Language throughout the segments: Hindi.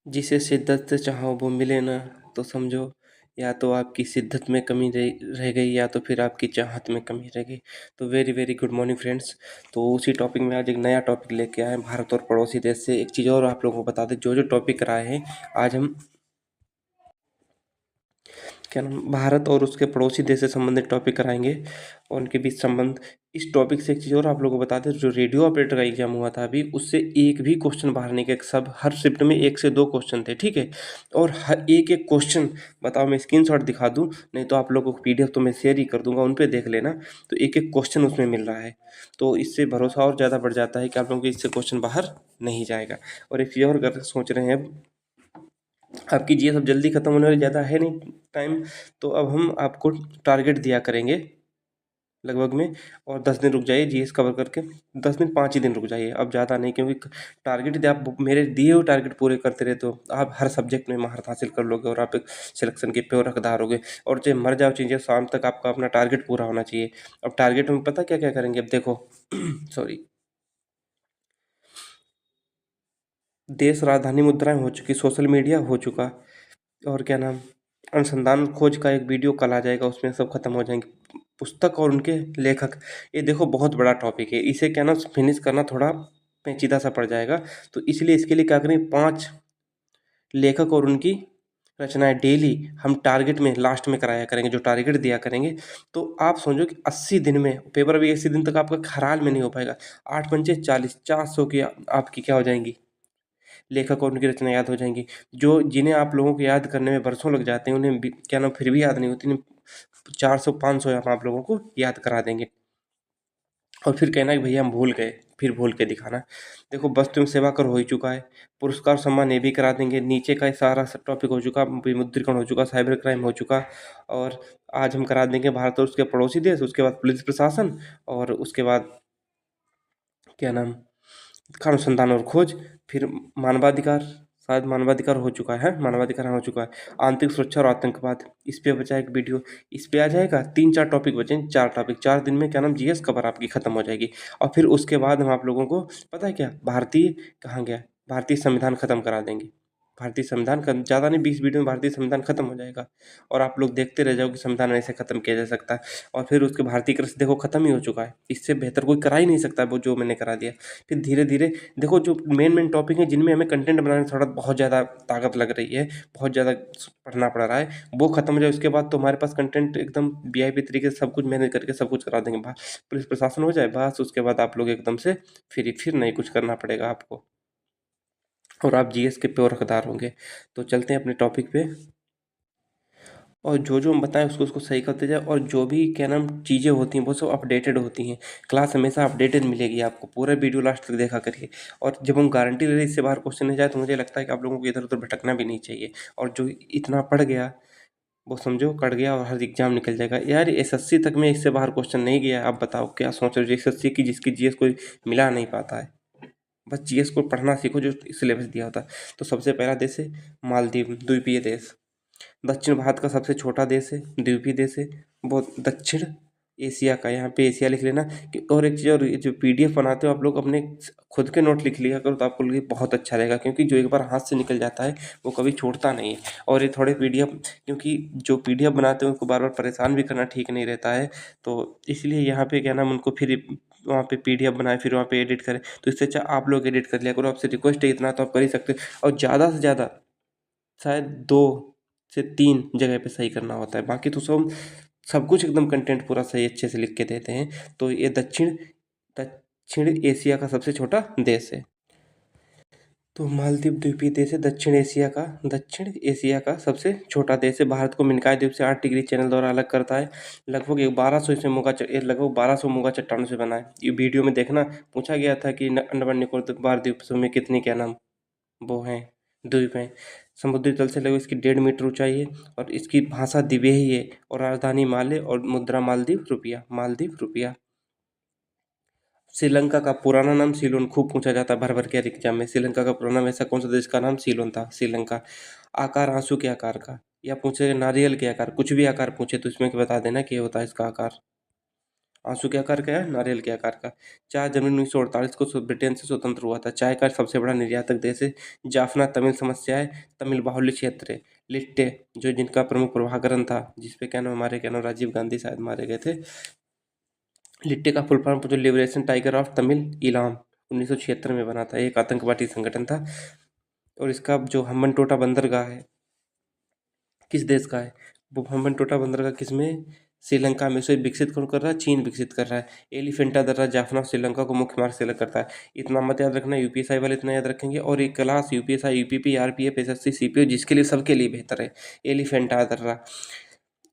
जिसे शिद्दत से चाहो वो मिले ना तो समझो या तो आपकी शिद्दत में कमी रह गई या तो फिर आपकी चाहत में कमी रह गई। तो very very good morning friends. तो उसी टॉपिक में आज एक नया टॉपिक लेके आए हैं, भारत और पड़ोसी देश से। एक चीज़ और आप लोगों को बता दें, जो जो टॉपिक कराए हैं आज हम क्या नाम भारत और उसके पड़ोसी देश से संबंधित टॉपिक कराएंगे और उनके बीच संबंध। इस टॉपिक से एक चीज़ और आप लोगों को बता दें, जो रेडियो ऑपरेटर का एग्जाम हुआ था अभी, उससे एक भी क्वेश्चन बाहर नहीं गया। सब हर शिफ्ट में 1 से 2 क्वेश्चन थे, ठीक है। और हर एक एक क्वेश्चन, बताओ मैं स्क्रीनशॉट दिखा दूं, नहीं तो आप लोगों को पीडीएफ तो मैं शेयर ही कर दूंगा, उन पे देख लेना। तो एक एक क्वेश्चन उसमें मिल रहा है, तो इससे भरोसा और ज़्यादा बढ़ जाता है कि आप लोगों के इससे क्वेश्चन बाहर नहीं जाएगा। और एक चीज़ और कर सोच रहे हैं, आपकी जीएस अब जल्दी ख़त्म होने वाली, ज़्यादा है नहीं टाइम। तो अब हम आपको टारगेट दिया करेंगे लगभग में, और 10 दिन रुक जाइए जीएस कवर करके। 10 दिन 5 ही दिन रुक जाइए, अब ज़्यादा नहीं, क्योंकि टारगेट यदि आप मेरे दिए हुए टारगेट पूरे करते रहे तो आप हर सब्जेक्ट में महारत हासिल कर लोगे और आप एक सिलेक्शन के प्योर हकदार होगे। और चाहे मर जाओ चाहिए, शाम तक आपका अपना टारगेट पूरा होना चाहिए। अब टारगेट में पता क्या क्या करेंगे, अब देखो सॉरी, देश राजधानी मुद्राएं हो चुकी, सोशल मीडिया हो चुका, और क्या नाम, अनुसंधान और खोज का एक वीडियो कल आ जाएगा, उसमें सब खत्म हो जाएंगे। पुस्तक और उनके लेखक, ये देखो बहुत बड़ा टॉपिक है, इसे क्या ना फिनिश करना थोड़ा पेचीदा सा पड़ जाएगा। तो इसलिए इसके लिए क्या करें, 5 लेखक और उनकी रचनाएं डेली हम टारगेट में लास्ट में कराया करेंगे, जो टारगेट दिया करेंगे। तो आप समझो कि 80 दिन में पेपर, अभी 80 दिन तक आपका खराल में नहीं हो पाएगा। 8 पंचे 40, 400 की आपकी क्या हो जाएंगी, लेखक और उनकी रचना याद हो जाएंगी। जो जिन्हें आप लोगों को याद करने में बरसों लग जाते हैं, उन्हें क्या नाम फिर भी याद नहीं होती, 400-500 हम आप लोगों को याद करा देंगे। और फिर कहना कि भैया हम भूल गए, फिर भूल के दिखाना। देखो वस्तु एवं सेवा कर हो ही चुका है, पुरस्कार सम्मान ये भी करा देंगे, नीचे का सारा टॉपिक हो चुका, विमुद्रीकरण हो चुका, साइबर क्राइम हो चुका। और आज हम करा देंगे भारत और उसके पड़ोसी देश, उसके बाद पुलिस प्रशासन, और उसके बाद क्या नाम, का अनुसंधान और खोज, फिर मानवाधिकार, शायद मानवाधिकार हो चुका है, मानवाधिकार हो चुका है, आंतरिक सुरक्षा और आतंकवाद, इस पे बचा एक वीडियो, इस पे आ जाएगा। 3-4 टॉपिक बचे हैं, 4 टॉपिक 4 दिन में क्या नाम जीएस कवर आपकी खत्म हो जाएगी। और फिर उसके बाद हम आप लोगों को पता है क्या, भारतीय कहाँ गया, भारतीय संविधान खत्म करा देंगे। भारतीय संविधान का ज़्यादा नहीं, 20 वीडियो में भारतीय संविधान खत्म हो जाएगा, और आप लोग देखते रह जाओ कि संविधान ऐसे खत्म किया जा सकता है। और फिर उसके भारतीय कृषि देखो खत्म ही हो चुका है, इससे बेहतर कोई करा ही नहीं सकता वो जो मैंने करा दिया। फिर धीरे धीरे देखो, जो मेन मेन टॉपिक है जिनमें हमें कंटेंट बनाने में थोड़ा बहुत ज़्यादा ताकत लग रही है, बहुत ज़्यादा पढ़ना पड़ रहा है, वो खत्म हो जाए, उसके बाद तो हमारे पास कंटेंट एकदम वीआईपी तरीके से सब कुछ मैनेज करके सब कुछ करा देंगे। पुलिस प्रशासन हो जाए बस, उसके बाद आप लोग एकदम से फ्री, फिर नहीं कुछ करना पड़ेगा आपको, और आप जीएस के प्योर हकदार होंगे। तो चलते हैं अपने टॉपिक पे, और जो जो हम बताएं उसको उसको सही करते जाए। और जो भी क्या नाम चीज़ें होती हैं वो सब अपडेटेड होती हैं, क्लास हमेशा अपडेटेड मिलेगी आपको, पूरा वीडियो लास्ट तक देखा करिए। और जब हम गारंटी ले रहे इससे बाहर क्वेश्चन नहीं जाए, तो मुझे लगता है कि आप लोगों को इधर उधर भटकना भी नहीं चाहिए। और जो इतना पढ़ गया वो समझो कट गया, और हर एग्जाम निकल जाएगा यार। एसएससी तक में इससे बाहर क्वेश्चन नहीं गया, आप बताओ क्या सोच रहे हो, एसएससी की जिसकी जीएस कोई मिला नहीं पाता है। बस जीएस को पढ़ना सीखो जो सिलेबस दिया होता है। तो सबसे पहला देश है मालदीव, द्वीपीय देश, दक्षिण भारत का सबसे छोटा देश है, द्वीपीय देश है, बहुत दक्षिण एशिया का, यहाँ पे एशिया लिख लेना। कि और एक चीज़, और ये जो पीडीएफ बनाते हो आप लोग अपने खुद के नोट लिख लिया करो, तो आपको लगे बहुत अच्छा रहेगा, क्योंकि जो एक बार हाथ से निकल जाता है वो कभी छूटता नहीं है। और ये थोड़े पीडीएफ, क्योंकि जो पीडीएफ बनाते हैं उनको बार बार परेशान भी करना ठीक नहीं रहता है, तो इसलिए यहाँ पे क्या नाम उनको फिर वहाँ पे पीडीएफ बनाए, फिर वहाँ पे एडिट करें। तो इससे अच्छा आप लोग एडिट कर लिया करो, आपसे रिक्वेस्ट है इतना तो आप कर ही सकते हो। और ज़्यादा से ज़्यादा शायद 2 से 3 जगह पे सही करना होता है, बाकी तो सब कुछ एकदम कंटेंट पूरा सही अच्छे से लिख के देते हैं। तो ये दक्षिण दक्षिण एशिया का सबसे छोटा देश है। तो मालदीव द्वीपीय देश है, दक्षिण एशिया का सबसे छोटा देश है। भारत को मिनकाय द्वीप से 8 डिग्री चैनल द्वारा अलग करता है। लगभग 1200 इसमें लगभग 1200 मूंगा चट्टानों से बना है। ये वीडियो में देखना, पूछा गया था कि अंडमान निकोबार द्वीप समूह में कितनी क्या नाम वो हैं, द्वीप हैं। समुद्री तल से लगभग इसकी 1.5 मीटर ऊंचाई है, और इसकी भाषा दिवेही है, और राजधानी माले, और मुद्रा मालदीव रुपया। श्रीलंका का पुराना नाम सीलोन, खूब पूछा जाता है भर भर के एग्जाम में। श्रीलंका का पुराना नाम, ऐसा कौन सा देश का नाम सीलोन था, श्रीलंका। आकार आंसू के आकार का, या पूछे नारियल के आकार, कुछ भी आकार पूछे तो इसमें बता देना कि ये होता है इसका आकार। आंसू के आकार का है, नारियल के आकार का। चाय जनवरी 1948 को ब्रिटेन से स्वतंत्र हुआ था। चाय का सबसे बड़ा निर्यातक देश है। जाफना तमिल समस्या है, तमिल बाहुल्य क्षेत्र है। लिट्टे जो जिनका प्रमुख प्रभाकरण था, जिसपे क्या नाम हमारे क्या नाम राजीव गांधी शायद मारे गए थे। लिट्टे का फुल फॉर्म जो liberation tiger of Tamil Ilam 1976 में बना था, एक आतंकवादी संगठन था। और इसका जो हम्बनटोटा बंदरगाह है किस देश का है, वो हम्बनटोटा बंदरगाह किस में, श्रीलंका में। उसे विकसित कौन कर रहा है, चीन विकसित कर रहा है। एलिफेंटा दर्रा जाफना श्रीलंका को मुख्य मार्ग से अलग करता है। इतना मत याद रखना, यूपीएसआई वाले इतना याद रखेंगे। और एक class UPSI UPP RPF SSC CPO जिसके लिए सबके लिए बेहतर है। एलिफेंटा दर्रा,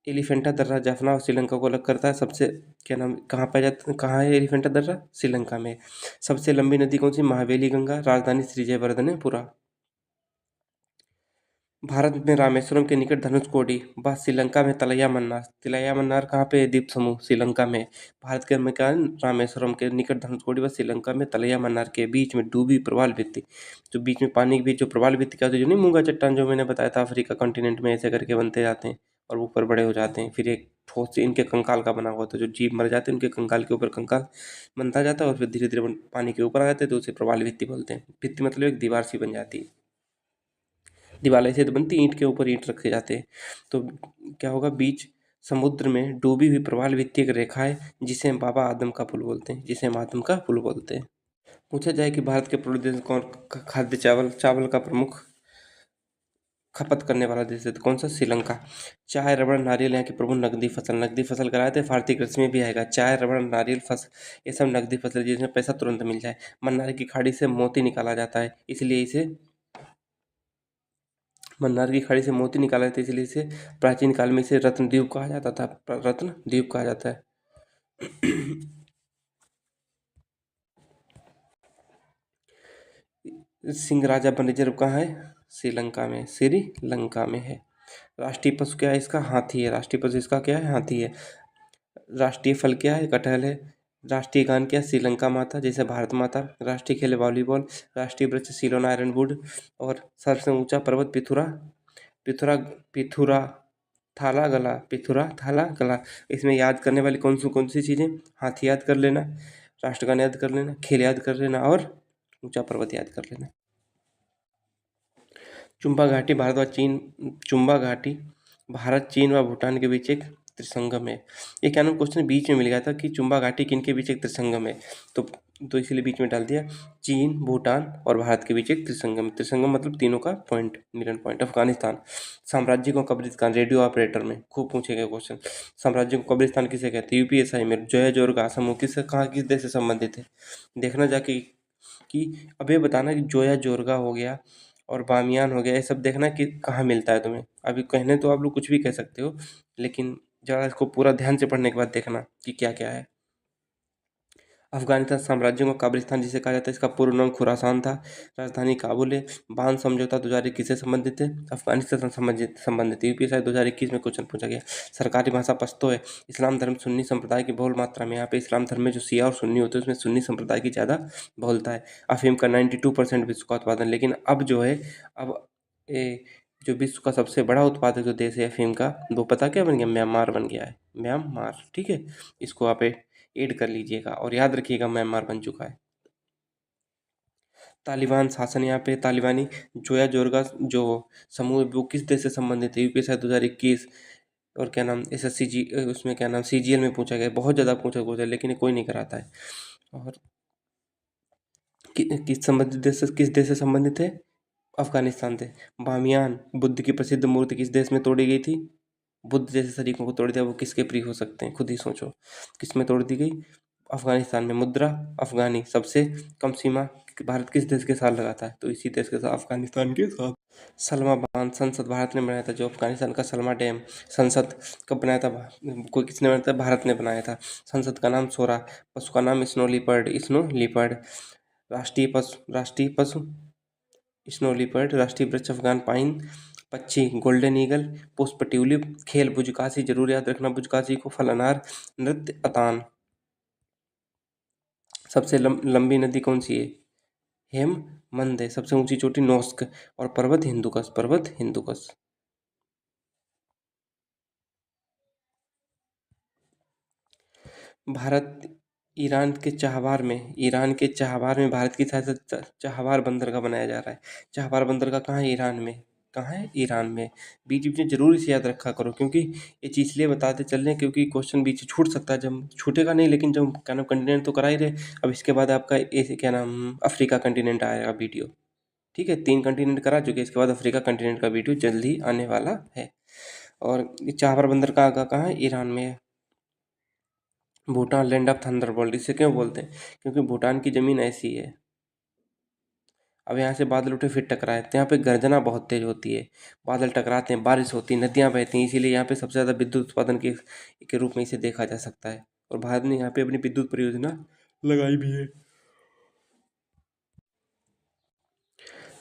एलिफेंटा दर्रा जाफना और श्रीलंका को अलग करता है। सबसे क्या नाम कहाँ पाया जाता, कहाँ है एलिफेंटा दर्रा, श्रीलंका में। सबसे लंबी नदी कौन सी, महावेली गंगा। राजधानी श्रीजयवर्धनेपुरा। भारत में रामेश्वरम के निकट धनुषकोडी व श्रीलंका में तलैया मन्नार। तिलैया मन्नार कहाँ पे है, द्वीप समूह श्रीलंका में। भारत के में क्या है? रामेश्वरम के निकट धनुषकोडी व श्रीलंका में तलैया मन्नार के बीच में डूबी प्रवाल भित्ति। जो बीच में पानी के बीच जो प्रवाल भित्ति क्या होती है, जो नहीं मूंगा चट्टान जो मैंने बताया था अफ्रीका कॉन्टिनेंट में ऐसे करके बनते जाते हैं और ऊपर बड़े हो जाते हैं। फिर एक ठोस से इनके कंकाल का बना हुआ होता है, जो जीव मर जाते हैं उनके कंकाल के ऊपर कंकाल बनता जाता है और फिर धीरे धीरे पानी के ऊपर आ जाते हैं, तो उसे प्रवाल भित्ति बोलते हैं। भित्ति मतलब एक दीवार सी बन जाती है। दीवार ऐसे तो बनती, ईंट के ऊपर ईंट रखे जाते हैं। तो क्या होगा, बीच समुद्र में डूबी हुई प्रवाल भित्ति एक रेखा है जिसे हम बाबा आदम का पुल बोलते हैं, जिसे हम आदम का पुल बोलते हैं। पूछा जाए कि भारत के पूर्व देश कौन खाद्य चावल चावल का प्रमुख खपत करने वाला देश है, तो कौन सा, श्रीलंका। चाय रबड़ नारियल यहाँ की प्रमुख नकदी फसल कराए थे। भारतीय कृषि में भी आएगा चाय रबड़ नारियल फसल, ये सब नकदी फसल है जिसमें पैसा तुरंत मिल जाए। मन्नार की खाड़ी से मोती निकाला जाता है, इसलिए इसे मन्नार की खाड़ी से मोती निकाला जाता है, इसलिए इसे प्राचीन काल में इसे रत्नद्वीप कहा जाता था। रत्नद्वीप कहा जाता है। सिंह राजा वन रिजर्व कहाँ है, श्रीलंका में, श्रीलंका में है। राष्ट्रीय पशु क्या है इसका, हाथी है। राष्ट्रीय पशु इसका क्या है, हाथी है। राष्ट्रीय फल क्या है, कटहल है। राष्ट्रीय गान क्या है, श्रीलंका माता जैसे भारत माता। राष्ट्रीय खेल है वॉलीबॉल। राष्ट्रीय वृक्ष सिलोन आयरनवुड। और सबसे ऊंचा पर्वत पिथुरा, पिथुरा पिथुरा थाला गला, पिथुरा थाला गला। इसमें याद करने वाली कौन सी चीज़ें, हाथी याद कर लेना, राष्ट्रगान याद कर लेना, खेल याद कर लेना और ऊंचा पर्वत याद कर लेना। चुम्बा घाटी भारत व चीन, चुम्बा घाटी भारत चीन व भूटान के बीच एक त्रिसंगम है। ये क्या नाम क्वेश्चन बीच में मिल गया था कि चुम्बा घाटी किन के बीच एक त्रिसंगम है, तो इसलिए बीच में डाल दिया। चीन भूटान और भारत के बीच एक त्रिसंगम, त्रिसंगम मतलब तीनों का पॉइंट, मिलन पॉइंट। अफगानिस्तान साम्राज्य को कब्रिस्तान, रेडियो ऑपरेटर में खूब पूछे गए क्वेश्चन। साम्राज्य को कब्रिस्तान किसे कहते हैं, यूपीएसआई में। जय जोरगा समूह किससे कहाँ किस देश से संबंधित है, देखना जाके कि अब ये बताना कि जोया जोरगा हो गया और बामियान हो गया, ये सब देखना कि कहाँ मिलता है तुम्हें। अभी कहने तो आप लोग कुछ भी कह सकते हो, लेकिन ज़रा इसको पूरा ध्यान से पढ़ने के बाद देखना कि क्या क्या है। अफगानिस्तान साम्राज्य को कब्रिस्तान जिसे कहा जाता है, इसका पूर्व नाम खुरासान था। राजधानी काबुल है। बान समझौता 2021 से संबंधित है, अफगानिस्तान संबंधित यूपीएसआई 2021 में क्वेश्चन पूछा गया। सरकारी भाषा पश्तो है। इस्लाम धर्म सुन्नी संप्रदाय की बहुल मात्रा में, यहाँ पे इस्लाम धर्म में जो शिया और सुन्नी होते हैं उसमें सुन्नी संप्रदाय की ज़्यादा बहुलता है। अफीम का 92% विश्व का उत्पादन, लेकिन अब जो है अब जो विश्व का सबसे बड़ा उत्पादक जो देश है अफीम का, वो पता क्या बन गया, म्यांमार बन गया है, म्यांमार। ठीक है, इसको आप ऐड कर लीजिएगा और याद रखिएगा म्यांमार बन चुका है। तालिबान शासन, यहाँ पे तालिबानी जोया जोरगा जो समूह है वो किस देश से संबंधित है, यूपीएसआई 2021। और क्या नाम एसएससी जी उसमें क्या नाम सीजीएल में पूछा गया, बहुत ज़्यादा पूछा लेकिन ये कोई नहीं कराता है। और किस देश से संबंधित है, अफगानिस्तान से। बामियान बुद्ध की प्रसिद्ध मूर्ति किस देश में तोड़ी गई थी, बुद्ध जैसे शरीकों को तोड़ दिया, वो किसके प्रिय हो सकते हैं, खुद ही सोचो किस में तोड़ दी गई, अफगानिस्तान में। मुद्रा अफगानी, सबसे कम सीमा भारत किस देश के साथ लगाता है, तो इसी देश के साथ, अफगानिस्तान के साथ। सलमा बांध संसद भारत ने बनाया था, जो अफगानिस्तान का सलमा डैम संसद कब बनाया था, कोई किसने बनाया था, भारत ने बनाया था। संसद का नाम सोरा, पशु का नाम स्नो लिपर्ड, स्नो लिपर्ड। राष्ट्रीय पशु स्नो लिपर्ड। राष्ट्रीय वृक्ष अफगान पाइन। पक्षी गोल्डन ईगल। पुष्प ट्यूलिप। खेल बुजकाशी, जरूर याद रखना बुजकाशी को। फल अनार। नृत्य अतान। सबसे लंबी नदी कौन सी है, हेममंद है। सबसे ऊंची चोटी नोस्क। और पर्वत हिंदुकश, पर्वत हिंदुकश। भारत ईरान के चाहवार में भारत की सहायता चाहवार बंदरगाह बनाया जा रहा है। चाहवार बंदरगाह कहाँ है? ईरान में। कहाँ है? ईरान में। बीच बीच में जरूर इसे याद रखा करो, क्योंकि ये चीज़ इसलिए बताते चल रहे हैं क्योंकि क्वेश्चन बीच से छूट सकता है। जब छूटेगा नहीं, लेकिन जब क्या नाम कंटिनेंट तो करा ही रहे। अब इसके बाद आपका क्या नाम अफ्रीका कंटिनेंट आएगा वीडियो। ठीक है, 3 कंटिनेंट करा चुके, इसके बाद अफ्रीका कंटिनेंट का वीडियो जल्द ही आने वाला है। और ये चाहवार बंदर कहाँ है? ईरान में है। भूटान लैंड ऑफ थंडरबोल्ट इसे क्यों बोलते हैं? क्योंकि भूटान की ज़मीन ऐसी है। अब यहाँ से बादल उठे फिर टकराए तो यहाँ पे गर्जना बहुत तेज होती है। बादल टकराते हैं, बारिश होती है, नदियाँ बहती हैं, इसीलिए यहाँ पे सबसे ज़्यादा विद्युत उत्पादन के रूप में इसे देखा जा सकता है। और भारत ने यहाँ पे अपनी विद्युत परियोजना लगाई भी है।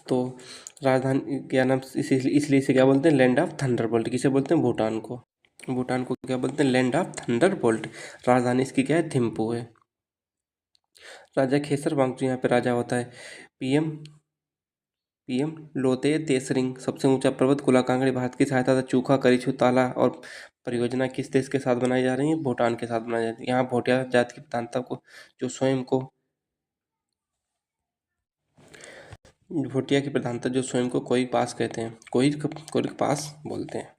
तो राजधानी क्या नाम इसलिए इसे क्या बोलते हैं? Land of Thunderbolt. किसे बोलते हैं? भूटान को। भूटान को क्या बोलते हैं? Land of Thunderbolt. राजधानी इसकी क्या है? थिम्पू है। राजा खेसर वांगचुक यहाँ पे राजा होता है। PM PM Lotay Tsering. सबसे ऊंचा पर्वत कुलाकांगड़ी भारत की सहायता से चूखा करिछू ताला और परियोजना किस देश के साथ बनाई जा रही है? भूटान के साथ बनाई जाती है। यहाँ भोटिया जाति की प्रधानता को जो स्वयं को भोटिया की प्रधानता जो स्वयं को कोई पास कहते हैं, कोई पास बोलते हैं।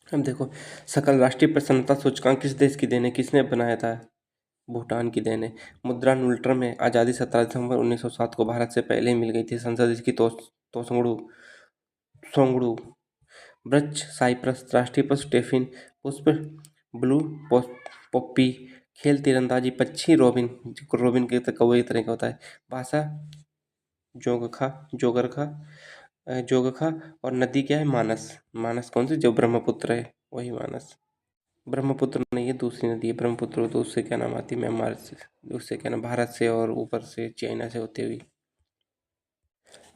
अब देखो, सकल राष्ट्रीय प्रसन्नता सूचकांक किस देश की देन है? किसने बनाया था? भूटान की देन है। मुद्रा न्यूनतम में आज़ादी 17 दिसंबर 1907 को भारत से पहले ही मिल गई थी। संसद इसकी तोसंगड़ू सोंगड़ू। वृक्ष साइप्रस। राष्ट्रीय पशु टेफिन। पुष्प ब्लू पॉपी। खेल तीरंदाजी। पक्षी रोबिन। रोबिन के तो कौवे की तरह का होता है। भाषा जोगखा जोगरखा जोगखा। और नदी क्या है? मानस। मानस कौन सी? जो ब्रह्मपुत्र है वही मानस। ब्रह्मपुत्र नहीं है, दूसरी नदी है ब्रह्मपुत्र। तो उससे क्या नाम आती है? म्यांमार से। उससे क्या नाम भारत से और ऊपर से चाइना से होते हुए।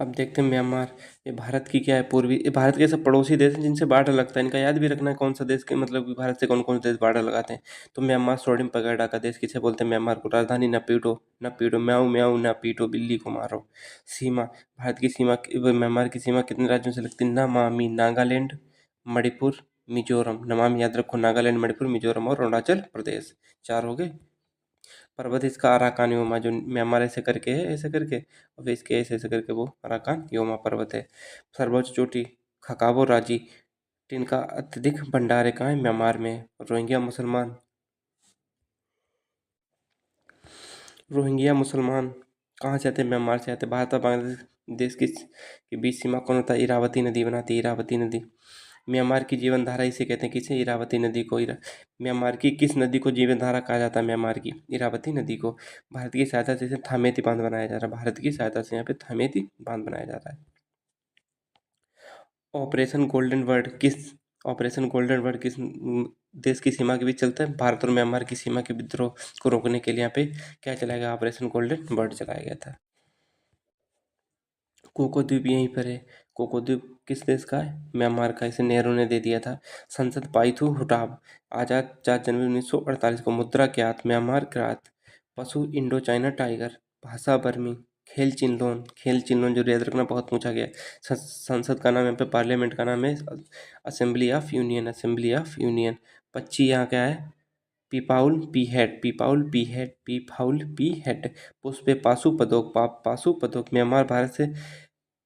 अब देखते हैं म्यांमार। ये भारत की क्या है? पूर्वी ये भारत के सब पड़ोसी देश हैं जिनसे बॉर्डर लगता है। इनका याद भी रखना है कौन सा देश के मतलब कि भारत से कौन कौन से देश बॉर्डर लगाते हैं। तो म्यांमार सोडियम पगडा का देश किसे बोलते हैं? म्यांमार को। राजधानी नपीटो। नपीटो म्याऊ म्याऊ नपीटो बिल्ली को मारो। सीमा भारत की सीमा म्यांमार की सीमा कितने राज्यों से लगती है? नमामि नागालैंड मणिपुर मिजोरम। नमामि याद रखो, नागालैंड मणिपुर मिजोरम और अरुणाचल प्रदेश। 4 हो गए। पर्वत इसका अराकान योमा, जो म्यांमार ऐसे करके है, ऐसे करके और फिर इसके ऐसे ऐसे करके वो अराकान योमा पर्वत है। सर्वोच्च चोटी खकाबो राजी। तिनका अत्यधिक भंडार है कहाँ है? म्यांमार में। रोहिंग्या मुसलमान कहाँ से आते हैं? म्यांमार से आते हैं। भारत और बांग्लादेश देश के बीच सीमा कौन होता है? इरावती नदी बनाती है, इरावती नदी। म्यांमार की जीवन धारा इसे कहते हैं, किसे? इरावती नदी को। म्यांमार की किस नदी को जीवन धारा कहा जाता है? म्यांमार की इरावती नदी को। भारत की सहायता से इसे थामेती बांध बनाया जा रहा है। भारत की सहायता से यहाँ पे थामेती बांध बनाया जा रहा है। ऑपरेशन गोल्डन वर्ड किस ऑपरेशन गोल्डन वर्ड किस देश की सीमा के बीच चलता है? भारत और म्यांमार की सीमा के विद्रोह को रोकने के लिए यहाँ पे क्या चलाया गया? ऑपरेशन गोल्डन वर्ड चलाया गया था। कोको द्वीप यहीं पर है। कोको द्वीप किस देश का है? म्यांमार का। इसे नेहरू ने दे दिया था। संसद पाइथु हुटाब। आज़ाद 4 जनवरी 1948 को। मुद्रा ज्ञात म्यांमार क्रात। पशु इंडो चाइना टाइगर। भाषा बर्मी। खेल चिनलोन जो याद रखना बहुत पूछा गया है। संसद का नाम यहाँ पे पार्लियामेंट का नाम है assembly of union. Assembly of union. पक्षी यहाँ क्या है? पीपाउल पी हेड। पीपाउल पी हेड। पीपाउल पी हेड। पुष्पे पाशुपदोक। पाशुपदोक। म्यांमार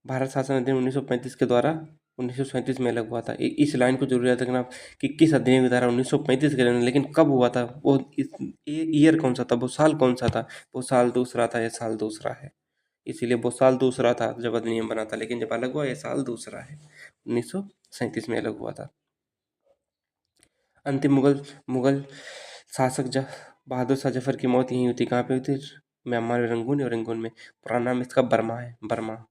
भारत शासन अधिनियम 1935 के द्वारा 1937 में अलग हुआ था। इस लाइन को जरूर याद रखना कि किस अधिनियम के द्वारा 1935 के अंदर, लेकिन कब हुआ था वो ईयर कौन सा था, वो साल कौन सा था? वो साल दूसरा था, ये साल दूसरा है। इसीलिए वो साल दूसरा था जब अधिनियम बना था, लेकिन जब अलग हुआ ये साल दूसरा है। 1937 में अलग हुआ था। अंतिम मुगल शासक बहादुर शाह जफर की मौत यहीं हुई थी। कहाँ पे हुई थी? म्यांमार में रंगून और रंगून में। पुराना नाम इसका बर्मा है, बर्मा।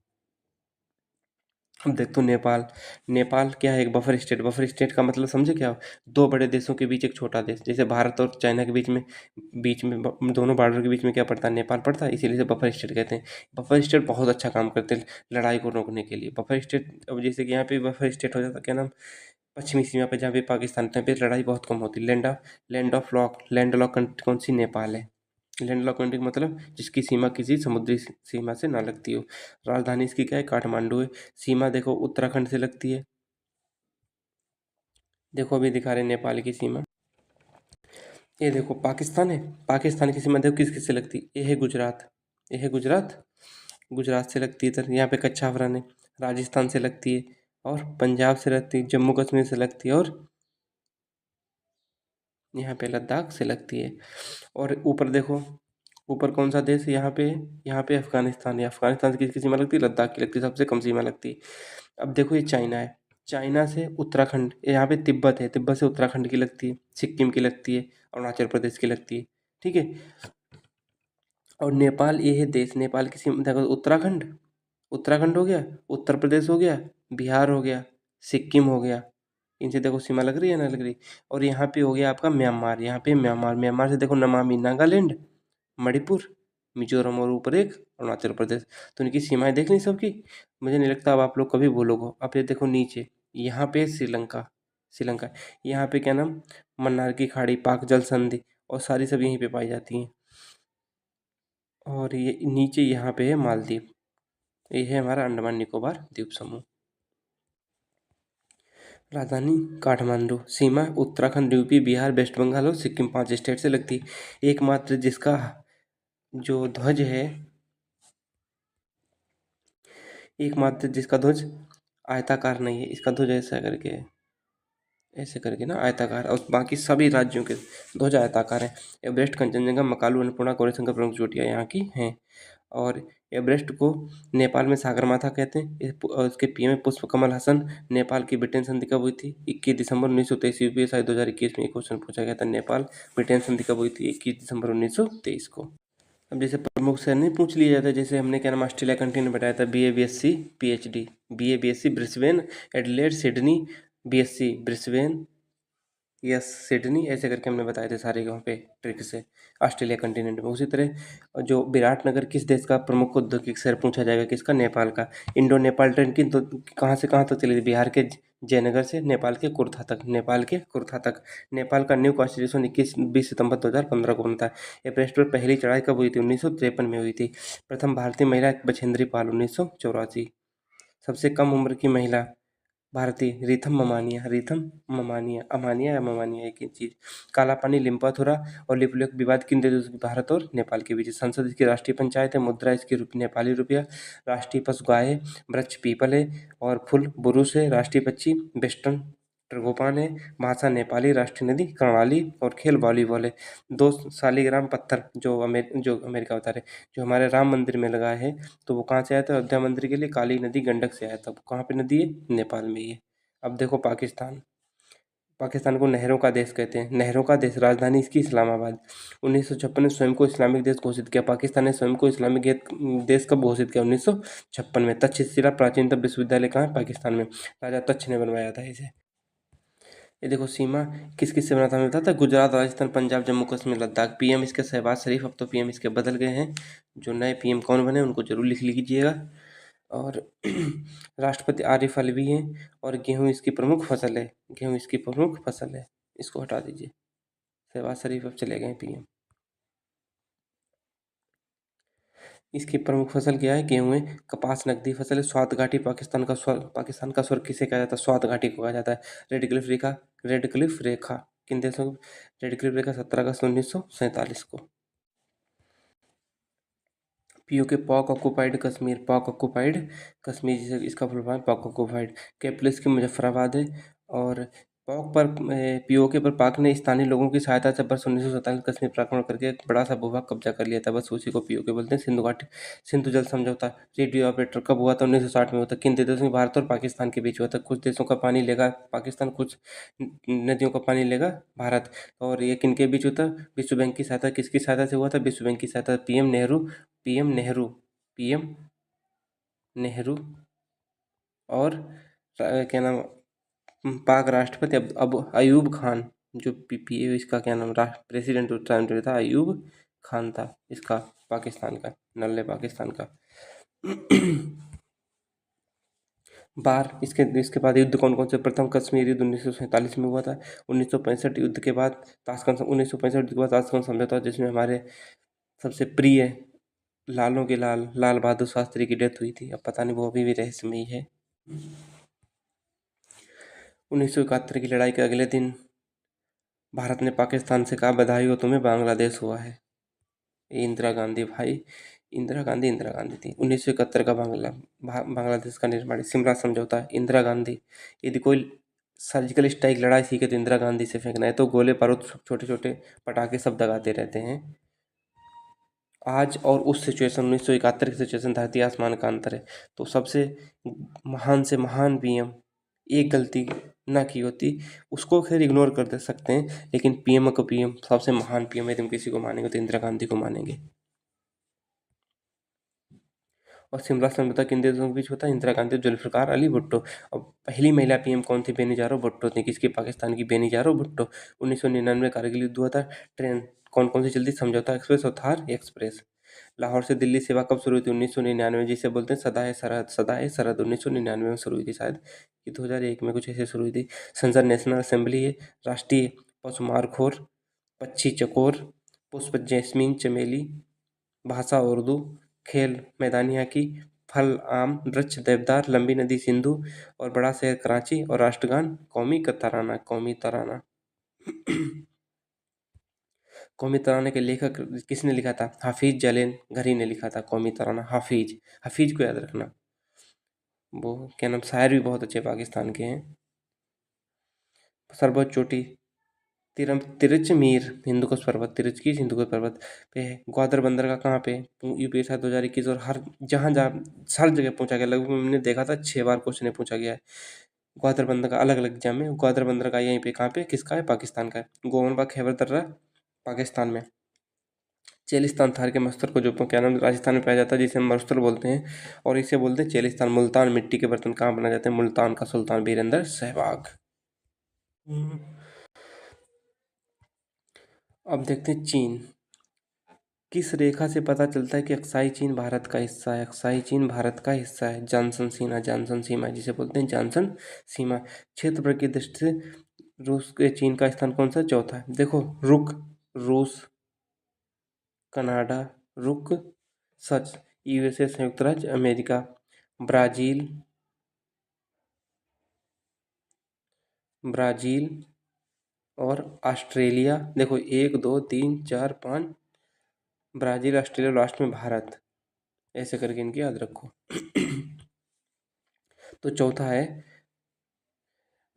अब देखते हो नेपाल। नेपाल क्या है? एक बफर स्टेट। बफर स्टेट का मतलब समझे क्या? दो बड़े देशों के बीच एक छोटा देश। जैसे भारत और चाइना के बीच में दोनों बॉर्डर के बीच में क्या पड़ता है? नेपाल पड़ता है, इसीलिए इसे बफर स्टेट कहते हैं। बफर स्टेट बहुत अच्छा काम करते हैं लड़ाई को रोकने के लिए। बफर स्टेट अब जैसे कि यहाँ पे बफर स्टेट हो जाता है, क्या नाम? पश्चिमी सीमा पे जहाँ पे पाकिस्तान था, पे लड़ाई बहुत कम होती है। लैंड लॉक कंट्री कौन सी? नेपाल है। लैंडलॉक कंट्री का मतलब जिसकी सीमा किसी समुद्री सीमा से ना लगती हो। राजधानी इसकी क्या है? काठमांडू है। सीमा देखो उत्तराखंड से लगती है। देखो अभी दिखा रहे हैं नेपाल की सीमा। ये देखो पाकिस्तान है, पाकिस्तान की सीमा देखो किस किस से लगती है, ये है गुजरात, ये है गुजरात, गुजरात से लगती है इधर, यहाँ पे कच्छा हवरान है, राजस्थान से लगती है, और पंजाब से लगती है, जम्मू कश्मीर से लगती है, और यहाँ पे लद्दाख से लगती है। और ऊपर देखो, ऊपर कौन सा देश है यहाँ पे अफगानिस्तान है, अफगानिस्तान से किसकी सीमा लगती है, लद्दाख की लगती है, सबसे कम सीमा लगती है। अब देखो ये चाइना है, चाइना से उत्तराखंड, यहाँ पे तिब्बत है, तिब्बत से उत्तराखंड की लगती है, सिक्किम की लगती है, अरुणाचल प्रदेश की लगती है, ठीक है। और नेपाल ये है देश, नेपाल की सीमा देखो, उत्तराखंड, उत्तराखंड हो गया, उत्तर प्रदेश हो गया, बिहार हो गया, सिक्किम हो गया, इनसे देखो सीमा लग रही है ना, लग रही। और यहाँ पे हो गया आपका म्यांमार, यहाँ पे म्यांमार, म्यांमार से देखो नमामि नागालैंड, मणिपुर, मिजोरम, और ऊपर एक अरुणाचल प्रदेश। तो इनकी सीमाएं देख ली सबकी, मुझे नहीं लगता अब आप लोग कभी भूलोगे। अब ये देखो नीचे, यहाँ पे श्रीलंका, श्रीलंका, यहाँ पे क्या नाम, मन्नार की खाड़ी, पाक जल संधि, और सारी सब यहीं पे पाई जाती हैं। और ये नीचे यहाँ पे है मालदीव, ये है हमारा अंडमान निकोबार द्वीप समूह। राजधानी काठमांडू, सीमा उत्तराखंड, यूपी, बिहार, वेस्ट बंगाल और सिक्किम, 5 स्टेट से लगती है। एकमात्र जिसका जो ध्वज है, एकमात्र जिसका ध्वज आयताकार नहीं है, इसका ध्वज ऐसा करके है, ऐसे करके ना आयताकार, और बाकी सभी राज्यों के ध्वज आयताकार हैं। एवरेस्ट, कंचनजंगा, मकालू, अन्नपूर्णा, गौरीशंकर प्रमुख चोटियाँ यहाँ की हैं। और एवरेस्ट को नेपाल में सागरमाथा कहते हैं। और इसके पीएम है पुष्प कमल हसन। नेपाल की ब्रिटेन संधि कब हुई थी, 21 दिसंबर 1923। यूपीएससी शायद 2021 में एक क्वेश्चन पूछा गया था, नेपाल ब्रिटेन संधि कब हुई थी, 21 दिसंबर 1923 को। अब जैसे प्रमुख शहर नहीं पूछ लिया जाता, जैसे हमने क्या नाम ऑस्ट्रेलिया कंट्री ने बताया था, BA BSc PhD, BA BSc Brisbane, Adelaide, Sydney, BSc Brisbane, yes Sydney, ऐसे करके हमने बताए थे सारे वहाँ पे ट्रिक से ऑस्ट्रेलिया कंटिनेंट में। उसी तरह जो विराटनगर किस देश का प्रमुख औद्योगिक शहर पूछा जाएगा, किसका, नेपाल का। इंडो नेपाल ट्रेन की तो कहाँ से कहाँ तक चली थी, बिहार के जयनगर से नेपाल के कुर्था तक, नेपाल के कुर्था तक। नेपाल का न्यू कॉन्स्टिट्यूशन 20 सितंबर 2015 को बना था। एवरेस्ट पर पहली चढ़ाई कब हुई थी, 1953 में हुई थी। प्रथम भारतीय महिला बछेंद्री पाल, 1984। सबसे कम उम्र की महिला भारतीय, रीथम ममानिया, रीथम ममानिया, अमानिया या ममानिया एक ही चीज़। काला पानी, लिम्पाथुरा और लिपुलेख विवाद किन देशों से, भारत और नेपाल के बीच। संसद इसकी राष्ट्रीय पंचायत है, मुद्रा इसकी नेपाली रुपया, राष्ट्रीय पशु गाय है, वृक्ष पीपल है, और फूल बुरुश है, राष्ट्रीय पक्षी वेस्टर्न ट्रगोपान है, भाषा नेपाली, राष्ट्रीय नदी कर्णाली, और खेल वॉलीबॉल है। 2 शालिग्राम पत्थर जो अमेरिका बता रहे, जो हमारे राम मंदिर में लगा है, तो वो कहाँ से आया था, अयोध्या मंदिर के लिए काली नदी गंडक से आया था। वो कहाँ पे नदी है, नेपाल में ही है। अब देखो पाकिस्तान, पाकिस्तान को नहरों का देश कहते हैं, नहरों का देश, राजधानी इसकी इस्लामाबाद। 1956 में स्वयं को इस्लामिक देश घोषित किया, पाकिस्तान ने स्वयं को इस्लामिक देश कब घोषित किया, 1956 में। तक्षशिला प्राचीनतम विश्वविद्यालय कहाँ है, पाकिस्तान में, राजा तक्ष ने बनवाया था इसे। ये देखो सीमा किस किस से बना था, हमें बताया था, गुजरात, राजस्थान, पंजाब, जम्मू कश्मीर, लद्दाख। पीएम इसके शहबाज शरीफ, अब तो पीएम इसके बदल गए हैं। जो नए पीएम कौन बने उनको जरूर लिख लीजिएगा। और राष्ट्रपति आरिफ अलवी हैं, और गेहूँ इसकी प्रमुख फसल है, गेहूँ इसकी प्रमुख फसल है, इसको हटा दीजिए। शहबाज शरीफ अब चले गए पीएम। इसकी प्रमुख फसल क्या है, गेहूँ है। कपास नकदी फसल है। स्वात घाटी पाकिस्तान का स्वर्ग किसे कहा जाता है, स्वात घाटी को कहा जाता है। रेड क्लिफ रेखा, रेड क्लिफ रेखा किन देशों की, रेड क्लिफ रेखा 17 अगस्त 1947 को। PoK pock occupied Kashmir, pock occupied Kashmir, जिसे इसका full form pock occupied. Capital इसकी मुजफ्फराबाद है। और पॉक पर पीओके पर पाक ने स्थानीय लोगों की सहायता से वर्ष 1947 कश्मीर पर आक्रमण करके एक बड़ा सा भूभाग कब्जा कर लिया था, बस उसी को पीओके बोलते हैं। सिंधु घाटी, सिंधु जल समझौता, रेडियो ऑपरेटर कब हुआ था, 1960 में हुआ था। किन देशों में, भारत और पाकिस्तान के बीच हुआ था। कुछ देशों का पानी लेगा पाकिस्तान, कुछ नदियों का पानी लेगा भारत। और ये किन के बीच हुआ था, विश्व बैंक की सहायता, किसकी सहायता से हुआ था, विश्व बैंक की सहायता, PM Nehru, PM Nehru, PM Nehru, और क्या नाम, पाक राष्ट्रपति अब अयूब खान, जो पीपीए इसका क्या नाम, राष्ट्र प्रेसिडेंट उस टाइम पे था, अयूब खान था इसका, पाकिस्तान का, नल्ले पाकिस्तान का। बार इसके इसके बाद युद्ध कौन कौन से, प्रथम कश्मीर युद्ध 1947 में हुआ था। 1965 युद्ध के बाद ताशकंद, 1965 युद्ध के बाद ताशकंद समझौता, जिसमें हमारे सबसे प्रिय लालों के लाल लाल बहादुर शास्त्री की डेथ हुई थी। अब पता नहीं वो अभी भी रहस्यमयी है। 1971 की लड़ाई के अगले दिन भारत ने पाकिस्तान से कहा बधाई हो तुम्हें, बांग्लादेश हुआ है। ये इंदिरा गांधी भाई, इंदिरा गांधी थी। 1971 का बांग्लादेश का निर्माण, सिमला समझौता, इंदिरा गांधी। यदि कोई सर्जिकल स्ट्राइक लड़ाई सीखे तो इंदिरा गांधी से फेंकना है, तो गोले बारूद छोटे छोटे पटाखे सब दगाते रहते हैं। आज और उस सिचुएशन 1971 की सिचुएशन, धरती आसमान का अंतर है। तो सबसे महान से महान पीएम, एक गलती ना की होती, उसको खैर इग्नोर कर दे सकते हैं, लेकिन पीएम को पीएम, सबसे महान पीएम यदि हम किसी को मानेंगे तो इंदिरा गांधी को मानेंगे। और शिमला समझौता किन देशों के बीच होता है? इंदिरा गांधी, जुल्फिकार अली भुट्टो। और पहली महिला पीएम कौन थी? बेनीजारो भुट्टो थी। किसकी? पाकिस्तान की बेनीजारो भुट्टो। 1999 कारगिल युद्ध हुआ था। ट्रेन कौन कौन सी चलती? समझौता एक्सप्रेस और थार एक्सप्रेस। लाहौर से दिल्ली सेवा कब शुरू हुई थी? 1999, जिसे बोलते हैं सदा है सरहद, सदा है सरहद, 1999 में शुरू हुई थी शायद, कि 2001 में कुछ ऐसे शुरू हुई थी। संसद नेशनल असेंबली है। राष्ट्रीय पशुमार खोर, पक्षी चकोर, पुष्प जैस्मीन चमेली, भाषा उर्दू, खेल मैदानी हॉकी, फल आम, वृक्ष देवदार, लंबी नदी सिंधु, और बड़ा शहर कराची, और राष्ट्रगान कौमी का तराना, कौमी तराना। कौमी तराने के लेखक किसने लिखा था? हाफिज जलेन घरी ने लिखा था कौमी तराना। हाफिज, हाफिज को याद रखना। वो क्या नाम, शायर भी बहुत अच्छे पाकिस्तान के हैं। सर्वोच्च चोटी तिरच मीर, हिंदुकुश पर्वत, तिरच की हिंदुकुश पर्वत पे है। ग्वादर बंदर का कहाँ पे? यूपी साथ 2021, और हर जहाँ जहाँ हर जगह पूछा गया, लगभग मैंने देखा था 6 बार क्वेश्चन पूछा गया है। ग्वादर बंदर का अलग अलग एग्जाम में, ग्वादर बंदर का यहीं पे कहाँ पे, किसका है? पाकिस्तान का है। गोवनबाग खैबर दर्रा पाकिस्तान में। चेलिस्तान थार के मस्तर को जो क्या नाम राजस्थान में पाया जाता है, जिसे हम मरुस्थल बोलते हैं, और इसे बोलते हैं चेलिस्तान। मुल्तान मिट्टी के बर्तन कहाँ बनाए जाते हैं? मुल्तान का सुल्तान वीरेंद्र सहवाग। अब देखते हैं चीन। किस रेखा से पता चलता है कि अक्साई चीन भारत का हिस्सा है? अक्साई चीन भारत का हिस्सा है। जॉनसन सीमा, जॉनसन सीमा जिसे बोलते हैं जॉनसन सीमा। क्षेत्रफल की दृष्टि से रूस के चीन का स्थान कौन सा? चौथा है। देखो, रुक, रूस, कनाडा, रुक, सच, यूएसए संयुक्त राज्य अमेरिका, ब्राज़ील, ब्राज़ील और ऑस्ट्रेलिया। देखो 1 2 3 4 5, ब्राज़ील, ऑस्ट्रेलिया, लास्ट में भारत, ऐसे करके इनकी याद रखो। तो चौथा है,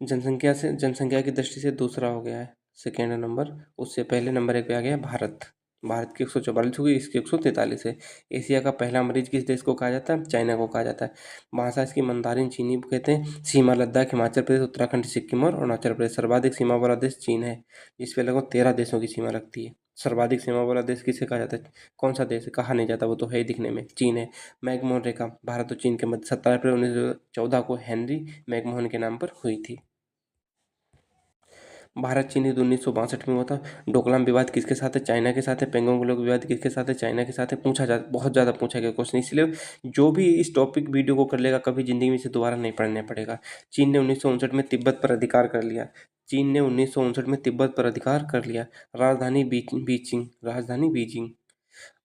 जनसंख्या की दृष्टि से दूसरा हो गया है, सेकेंड नंबर। उससे पहले नंबर 1 पे आ गया भारत। भारत की 144 हुई, इसकी 143 है। एशिया का पहला मरीज किस देश को कहा जाता है? चाइना को कहा जाता है। भाषा इसकी मंदारिन चीनी कहते हैं। सीमा लद्दाख, हिमाचल प्रदेश, उत्तराखंड, सिक्किम और अरुणाचल प्रदेश। सर्वाधिक सीमा वाला देश चीन है, जिस पे लगभग 13 देशों की सीमा लगती है। सर्वाधिक सीमा वाला देश किसे कहा जाता है? कौन सा देश है? कहा नहीं जाता, वो तो है ही दिखने में, चीन है। मैकमोहन रेखा भारत और चीन के मध्य 17 अप्रैल 1914 को हेनरी मैकमोहन के नाम पर हुई थी। भारत चीन युद्ध 1962 में हुआ था। डोकलाम विवाद किसके साथ है? चाइना के साथ है। पेंगोंग लोग विवाद किसके साथ है? चाइना के साथ है। बहुत ज़्यादा पूछा गया क्वेश्चन, इसलिए जो भी इस टॉपिक वीडियो को कर लेगा, कभी ज़िंदगी में इसे दोबारा नहीं पढ़ना पड़ेगा। चीन ने 1959 में तिब्बत पर अधिकार कर लिया। चीन ने 1959 में तिब्बत पर अधिकार कर लिया। राजधानी बीजिंग।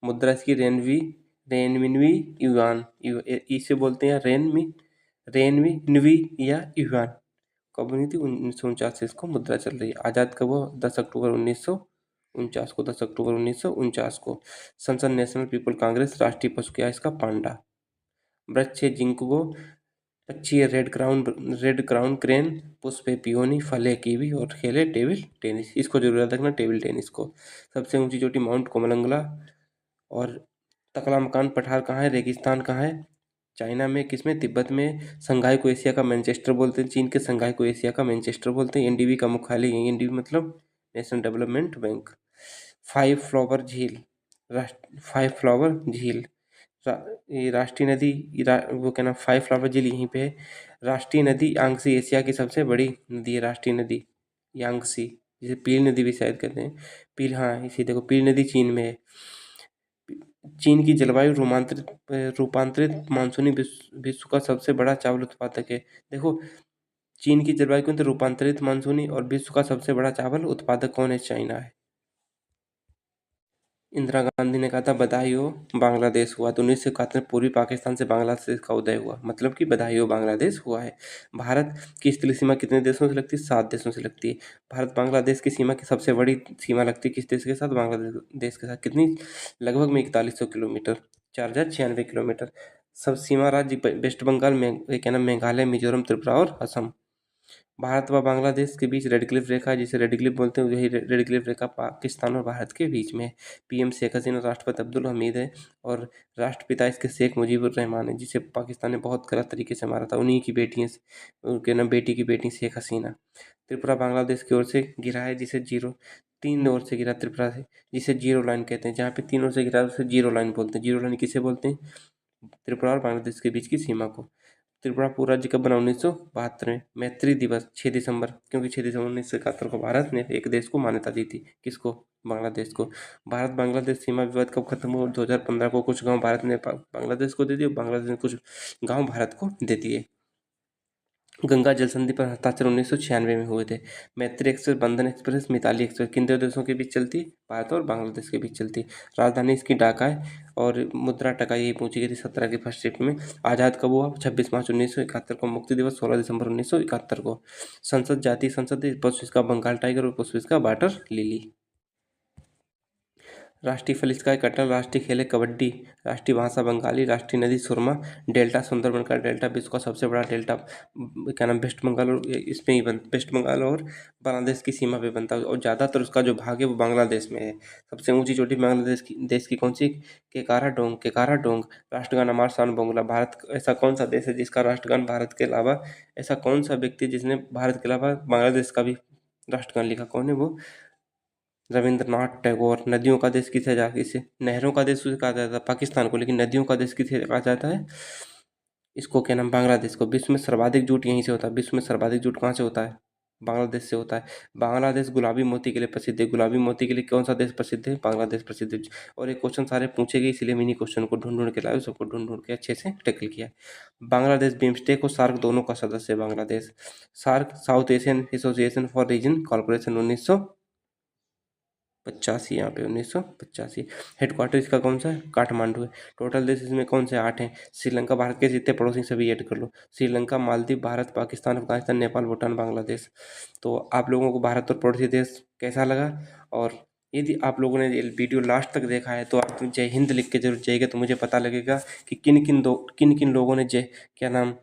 मुद्रा इसकी रेनमिनवी युआन, इसे बोलते हैं रेनमिनवी या युआन। कब बनी थी? 1949 से इसको मुद्रा चल रही है। आज़ाद कब हुआ? 10 अक्टूबर 1949 को, 10 अक्टूबर 1949 को। संसद नेशनल पीपल कांग्रेस, राष्ट्रीय पशु क्या है इसका? पांडा। वृक्ष है जिंकगो, पक्षी है रेड क्राउन क्रेन, पुष्प है पियोनी, फल है कीवी, और खेल है टेबल टेनिस। इसको जरूर याद रखना, टेबल टेनिस को। सबसे ऊंची चोटी माउंट कोमलंगला। और तकला मकान पठार कहाँ है? रेगिस्तान कहाँ है? चाइना में। किसमें? तिब्बत में। संघाई को एशिया का मैनचेस्टर बोलते हैं, चीन के संघाई को एशिया का मैनचेस्टर बोलते हैं। एनडीबी का मुख्यालय यही, एनडीबी मतलब national development bank. Five flower झील, फाइव फ्लावर झील, ये राष्ट्रीय नदी, वो क्या नाम, फाइव फ्लावर झील यहीं पे है। राष्ट्रीय नदी यांगसी, एशिया की सबसे बड़ी नदी है राष्ट्रीय नदी यांगसी, जिसे पील नदी भी शायद कहते हैं। पील, हाँ इसी देखो, पील नदी चीन में है। चीन की जलवायु रूपांतरित मानसूनी विश्व का सबसे बड़ा चावल उत्पादक है। देखो, चीन की जलवायु के अंदर रूपांतरित मानसूनी और विश्व का सबसे बड़ा चावल उत्पादक कौन है? चाइना है। इंदिरा गांधी ने कहा था बधाई हो बांग्लादेश हुआ, तो 1971 में पूर्वी पाकिस्तान से बांग्लादेश का उदय हुआ, मतलब कि बधाई हो बांग्लादेश हुआ है। भारत की स्थलीय सीमा कितने देशों से लगती है? 7 देशों से लगती है। भारत बांग्लादेश की सीमा की सबसे बड़ी सीमा लगती है किस देश के साथ? बांग्लादेश देश के साथ। कितनी? लगभग में 4100 किलोमीटर, 4096 किलोमीटर। सब सीमा राज्य वेस्ट बंगाल में क्या नाम, मेघालय, मिजोरम, त्रिपुरा और असम। भारत व बांग्लादेश के बीच रेड क्लिफ रेखा, जिसे रेड क्लिफ बोलते हैं, वही रेड क्लिफ रेखा पाकिस्तान और भारत के बीच में है। पीएम शेख हसीना, राष्ट्रपति अब्दुल हमीद है और राष्ट्रपिता इसके शेख मुजीबुर रहमान है, जिसे पाकिस्तान ने बहुत गलत तरीके से मारा था। उन्हीं की बेटी है, उनके नाम बेटी की बेटी शेख हसीना। त्रिपुरा बांग्लादेश की ओर से गिरा है, जिसे जीरो, 3 ओर से गिरा त्रिपुरा से, जिसे जीरो लाइन कहते हैं। जहाँ पे 3 ओर से गिरा उसे जीरो लाइन बोलते हैं। जीरो लाइन किसे बोलते हैं? त्रिपुरा और बांग्लादेश के बीच की सीमा को। त्रिपुरा पूरा राज्य कब बना? 1972 में। मैत्री दिवस 6 दिसंबर, क्योंकि 6 दिसंबर 1971 को भारत ने एक देश को मान्यता दी थी। किसको? बांग्लादेश को। भारत बांग्लादेश सीमा विवाद कब खत्म हुआ? 2015 को। कुछ गांव भारत ने बांग्लादेश को दे दिए, बांग्लादेश ने कुछ गांव भारत को दे दिए। गंगा जल संधि पर हस्ताक्षर 1996 में हुए थे। मैत्री एक्सप्रेस, बंधन एक्सप्रेस, मिताली एक्सप्रेस किन दो देशों के बीच चलती? भारत और बांग्लादेश के बीच चलती। राजधानी इसकी ढाका है और मुद्रा टका यही पूछी गई थी 17 की फर्स्ट शिफ्ट में। आज़ाद कब हुआ? 26 मार्च 1971 को। मुक्ति दिवस 16 दिसंबर 1971 को। संसद, जातीय संसद, पुष्प इसका बंगाल टाइगर और पुष्प इसका वाटर लिली। राष्ट्रीय फल इसका है कटहल। राष्ट्रीय खेल है कबड्डी। राष्ट्रीय भाषा बंगाली। राष्ट्रीय नदी सुरमा। डेल्टा सुंदरबन का डेल्टा विश्व का सबसे बड़ा डेल्टा क्या नाम, वेस्ट बंगाल और इसमें ही वेस्ट बंगाल और बांग्लादेश की सीमा पे बनता है और ज़्यादातर उसका जो भाग है वो बांग्लादेश में है। सबसे ऊंची चोटी बांग्लादेश की, देश की कौन सी? केकारा डोंग। केकारा डोंग। राष्ट्रगान अमर शान बोंगला। भारत ऐसा कौन सा देश है जिसका राष्ट्रगान भारत के अलावा, ऐसा कौन सा व्यक्ति जिसने भारत के अलावा बांग्लादेश का भी राष्ट्रगान लिखा? कौन है वो? रविंद्रनाथ टैगोर। नदियों का देश किसे इसे नहरों का देश उसे कहा जाता है पाकिस्तान को, लेकिन नदियों का देश किसे कहा जाता है? इसको क्या नाम, बांग्लादेश को। विश्व में सर्वाधिक जूट यहीं से होता है। विश्व में सर्वाधिक जूट कहाँ से होता है? बांग्लादेश से होता है। बांग्लादेश गुलाबी मोती के लिए प्रसिद्ध है। गुलाबी मोती के लिए कौन सा देश प्रसिद्ध है? बांग्लादेश प्रसिद्ध है। और ये क्वेश्चन सारे पूछे गए, इसलिए मिनी क्वेश्चन को ढूंढ ढूंढ के लाए, सबको ढूंढ ढूंढ के अच्छे से टैकल किया। बांग्लादेश बिम्स्टेक और सार्क दोनों का सदस्य है। Bangladesh SAARC, South Asian association for region corporation, 1985 यहाँ पे 1985। हेडक्वार्टर इसका कौन सा है? काठमांडू है। टोटल देश इसमें कौन से? 8 हैं। श्रीलंका, भारत के जितने पड़ोसी सभी ऐड कर लो। श्रीलंका, मालदीव, भारत, पाकिस्तान, अफगानिस्तान, नेपाल, भूटान, बांग्लादेश। तो आप लोगों को भारत और पड़ोसी देश कैसा लगा? और यदि आप लोगों ने ये वीडियो लास्ट तक देखा है तो आप जय हिंद लिख के जरूर जाइएगा, तो मुझे पता लगेगा कि किन किन लोगों ने जय क्या नाम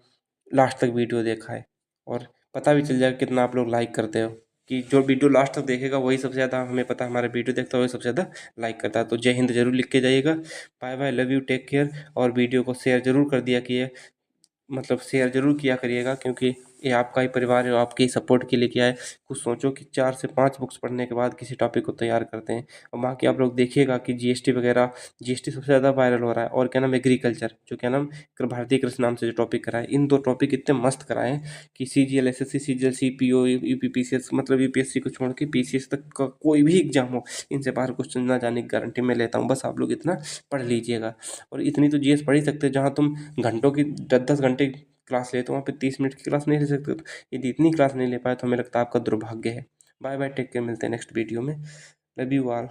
लास्ट तक वीडियो देखा है। और पता भी चल जाएगा कितना आप लोग लाइक करते हो, कि जो वीडियो लास्ट तक देखेगा वही सबसे ज़्यादा, हमें पता है हमारा वीडियो देखता है वही सबसे ज़्यादा लाइक करता है। तो जय हिंद जरूर लिख के जाइएगा। Bye bye, love you, take care. और वीडियो को शेयर जरूर कर दिया कि मतलब शेयर जरूर किया करिएगा, क्योंकि ये आपका ही परिवार है, आपके ही सपोर्ट के लिए किया है। कुछ सोचो कि 4 से 5 बुक्स पढ़ने के बाद किसी टॉपिक को तैयार करते हैं। और बाकी आप लोग देखिएगा कि जीएसटी वगैरह, जीएसटी सबसे ज़्यादा वायरल हो रहा है। और क्या नाम, एग्रीकल्चर, जो क्या नाम, भारतीय कृषि नाम से जो टॉपिक कराए, इन 2 टॉपिक इतने मस्त कराए हैं कि CGL, SSC, CGL, CPO, UPPCS, मतलब यूपीएससी को छोड़ के पीसीएस तक का कोई भी एग्जाम हो, इनसे बाहर क्वेश्चन ना जाने की गारंटी मैं लेता हूँ। बस आप लोग इतना पढ़ लीजिएगा। और इतनी तो जीएस पढ़ ही सकते हैं, जहाँ तुम घंटों की 10-10 घंटे क्लास लेते हो वहाँ पे 30 मिनट की क्लास नहीं ले सकते। तो यदि इतनी क्लास नहीं ले पाए तो हमें लगता है आपका दुर्भाग्य है। बाय बाय, टेक केयर, मिलते हैं नेक्स्ट वीडियो में। Love you all.